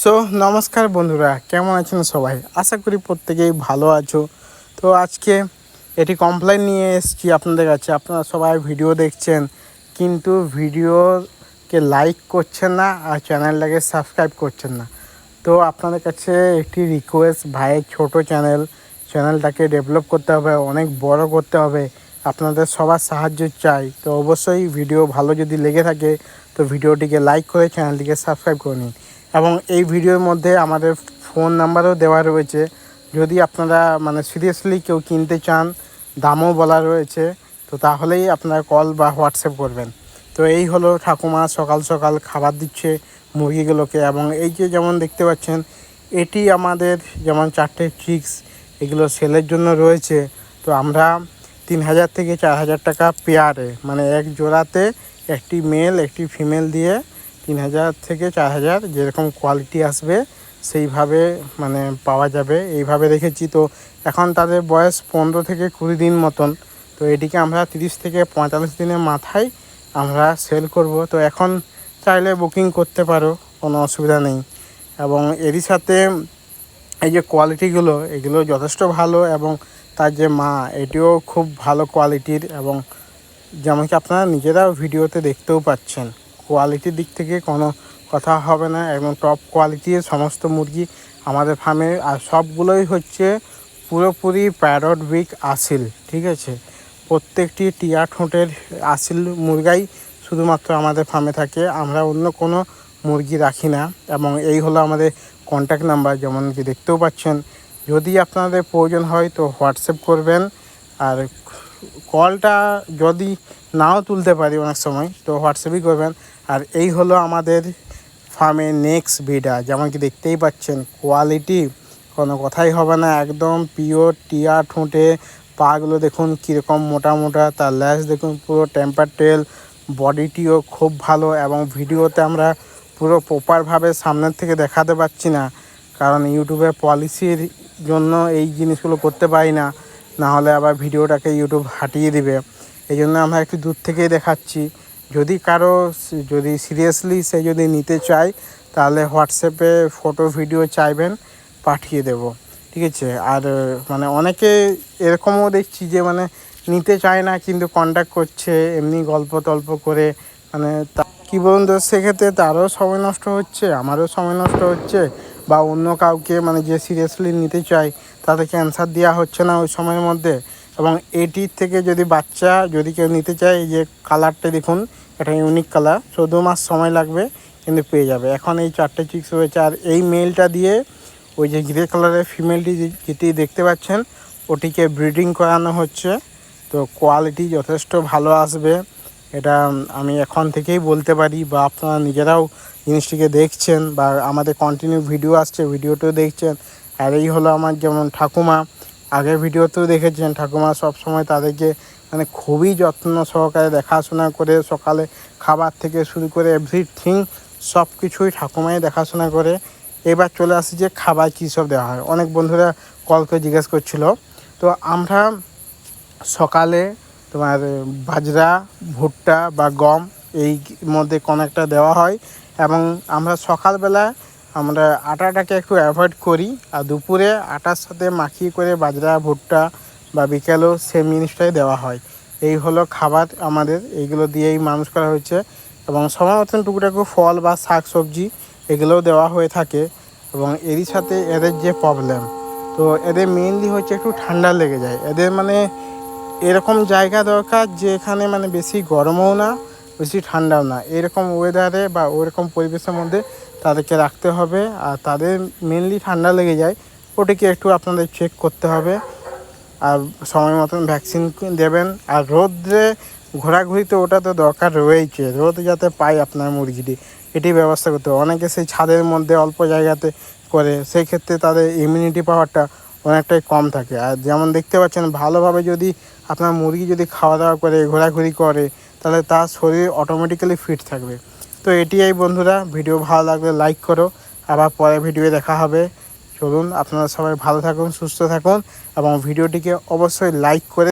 So নমস্কার বন্ধুরা, কেমন আছেন সবাই? আশা করি প্রত্যেকেই ভালো আছো। তো আজকে এটি কমপ্লেন নিয়ে এসেছি আপনাদের কাছে। আপনারা সবাই ভিডিও দেখছেন কিন্তু ভিডিওকে লাইক করছেন না আর চ্যানেলটাকে সাবস্ক্রাইব করছেন না। তো আপনাদের কাছে একটি রিকোয়েস্ট, ভাইয়ের ছোট চ্যানেলটাকে ডেভেলপ করতে হবে, অনেক বড় করতে হবে। আপনাদের সবার সাহায্য চাই। তো অবশ্যই ভিডিও ভালো যদি লেগে থাকে তো ভিডিওটিকে লাইক করে চ্যানেলটিকে সাবস্ক্রাইব করে নিন। এবং এই ভিডিওর মধ্যে আমাদের ফোন নাম্বারও দেওয়া রয়েছে। যদি আপনারা সিরিয়াসলি কেউ কিনতে চান, দামও বলা রয়েছে, তো তাহলেই আপনারা কল বা হোয়াটসঅ্যাপ করবেন। তো এই হলো ঠাকুমা সকাল সকাল খাবার দিচ্ছে মুরগিগুলোকে। এবং এই যে যেমন দেখতে পাচ্ছেন, এটি আমাদের যেমন 4টে চিক্স, এগুলো সেলের জন্য রয়েছে। তো আমরা 3,000 থেকে 4,000 টাকা পেয়ারে, এক জোড়াতে একটি মেল একটি ফিমেল দিয়ে 3,000 থেকে 4,000 যেরকম কোয়ালিটি আসবে সেইভাবে পাওয়া যাবে, এইভাবে রেখেছি। তো এখন তাদের বয়স 15 থেকে 20 দিন মতন। তো এটিকে আমরা 30 থেকে 45 দিনের মাথায় আমরা সেল করব। তো এখন চাইলে বুকিং করতে পারো, কোনো অসুবিধা নেই। এবং এরই সাথে এই যে কোয়ালিটিগুলো, এগুলো যথেষ্ট ভালো। এবং তার যে মা, এটিও খুব ভালো কোয়ালিটির। এবং যেমন কি আপনারা নিজেরাও ভিডিওতে দেখতেও পাচ্ছেন, কোয়ালিটির দিক থেকে কোনো কথা হবে না। এবং টপ কোয়ালিটির সমস্ত মুরগি আমাদের ফার্মে, আর সবগুলোই হচ্ছে পুরোপুরি প্যারট বিগ আসিল, ঠিক আছে। প্রত্যেকটি টিয়া ঠোঁটের আসিল মুরগাই শুধুমাত্র আমাদের ফার্মে থাকে, আমরা অন্য কোনো মুরগি রাখি না। এবং এই হলো আমাদের কন্ট্যাক্ট নাম্বার, যেমন কি দেখতেও পাচ্ছেন। যদি আপনাদের প্রয়োজন হয় তো হোয়াটসঅ্যাপ করবেন, আর কলটা যদি নাও তুলতে পারি অনেক সময়, তো হোয়াটসঅ্যাপই করবেন। আর এই হলো আমাদের ফার্মের নেক্সট ভিডিও, যেমন কি দেখতেই পাচ্ছেন, কোয়ালিটি কোনো কথাই হবে না, একদম পিওর টিয়া ঠোঁটে। পাগুলো দেখুন কীরকম মোটা মোটা, তার ল্যাস দেখুন পুরো টেম্পার টেল, বডিটিও খুব ভালো। এবং ভিডিওতে আমরা পুরো প্রপারভাবে সামনের থেকে দেখাতে পারছি না, কারণ ইউটিউবের পলিসির জন্য এই জিনিসগুলো করতে পারি না, না হলে আবার ভিডিওটাকে ইউটিউব হাটিয়ে দিবে। এই জন্য আমরা একটু দূর থেকেই দেখাচ্ছি। যদি সিরিয়াসলি সে যদি নিতে চায়, তাহলে হোয়াটসঅ্যাপে ফটো ভিডিও চাইবেন, পাঠিয়ে দেব, ঠিক আছে। আর অনেকে এরকমও দেখছি যে নিতে চায় না কিন্তু কন্ট্যাক্ট করছে এমনি গল্প টল্প করে। কী বলুন তো, সেক্ষেত্রে তারও সময় নষ্ট হচ্ছে, আমারও সময় নষ্ট হচ্ছে। বা অন্য কাউকে যে সিরিয়াসলি নিতে চায় তাদেরকে অ্যান্সার দেওয়া হচ্ছে না ওই সময়ের মধ্যে। এবং এটির থেকে যদি কেউ নিতে চায়, এই যে কালারটা দেখুন, এটা ইউনিক কালার, 14 মাস সময় লাগবে কিন্তু পেয়ে যাবে। এখন এই 4টে চিক্স রয়েছে। আর এই মেলটা দিয়ে ওই যে গ্রে কালারের ফিমেলটি যেটি দেখতে পাচ্ছেন, ওটিকে ব্রিডিং করানো হচ্ছে। তো কোয়ালিটি যথেষ্ট ভালো আসবে, এটা আমি এখন থেকেই বলতে পারি। বা আপনারা নিজেরাও জিনিসটিকে দেখছেন, বা আমাদের কন্টিনিউ ভিডিও আসছে, ভিডিওতেও দেখছেন। আর এই হলো আমার যেমন ঠাকুমা, আগের ভিডিওতেও দেখেছেন, ঠাকুমা সব সময় তাদেরকে খুবই যত্ন সহকারে দেখাশোনা করে, সকালে খাবার থেকে শুরু করে এভরিথিং সব কিছুই ঠাকুমাই দেখাশোনা করে। এবার চলে আসি যে খাবার কী সব দেওয়া হয়। অনেক বন্ধুরা কল করে জিজ্ঞেস করছিল। তো আমরা সকালে বাজরা, ভুট্টা বা গম, এই মধ্যে কোনো একটা দেওয়া হয়। এবং আমরা সকালবেলা আটাটাকে একটু অ্যাভয়েড করি, আর দুপুরে আটার সাথে মাখিয়ে করে বাজরা, ভুট্টা বা বিকেলেও সেম জিনিসটাই দেওয়া হয়। এই হলো খাবার আমাদের, এইগুলো দিয়েই মানুষ করা হয়েছে। এবং সময় মতন টুকটাকু ফল বা শাক সবজি এগুলোও দেওয়া হয়ে থাকে। এবং এরই সাথে এদের যে প্রবলেম, তো এদের মেইনলি হচ্ছে একটু ঠান্ডা লেগে যায়। এদের এরকম জায়গা দরকার যে এখানে বেশি গরমও না, বেশি ঠান্ডাও না, এরকম ওয়েদারে বা ওরকম পরিবেশের মধ্যে তাদেরকে রাখতে হবে। আর তাদের মেনলি ঠান্ডা লেগে যায়, ওটিকে একটু আপনাদের চেক করতে হবে। আর সময় মতন ভ্যাকসিন দেবেন। আর রোদে ঘোরাঘুরিতে ওটা তো দরকার রয়েছে, রোদ যাতে পায় আপনার মুরগিটি, এটি ব্যবস্থা করতে হবে। অনেকে সেই ছাদের মধ্যে অল্প জায়গাতে করে, সেই ক্ষেত্রে তাদের ইমিউনিটি পাওয়ারটা অনেকটাই কম থাকে। আর যেমন দেখতে পাচ্ছেন, ভালোভাবে যদি আপনার মুরগি যদি খাওয়া দাওয়া করে, ঘোরাঘুরি করে, তাহলে তার শরীর অটোমেটিক্যালি ফিট থাকবে। তো এটিই বন্ধুরা, ভিডিও ভালো লাগলে লাইক করো, আবার পরে ভিডিও দেখা হবে। চলুন, আপনারা সবাই ভালো থাকুন, সুস্থ থাকুন, এবং ভিডিওটিকে অবশ্যই লাইক করে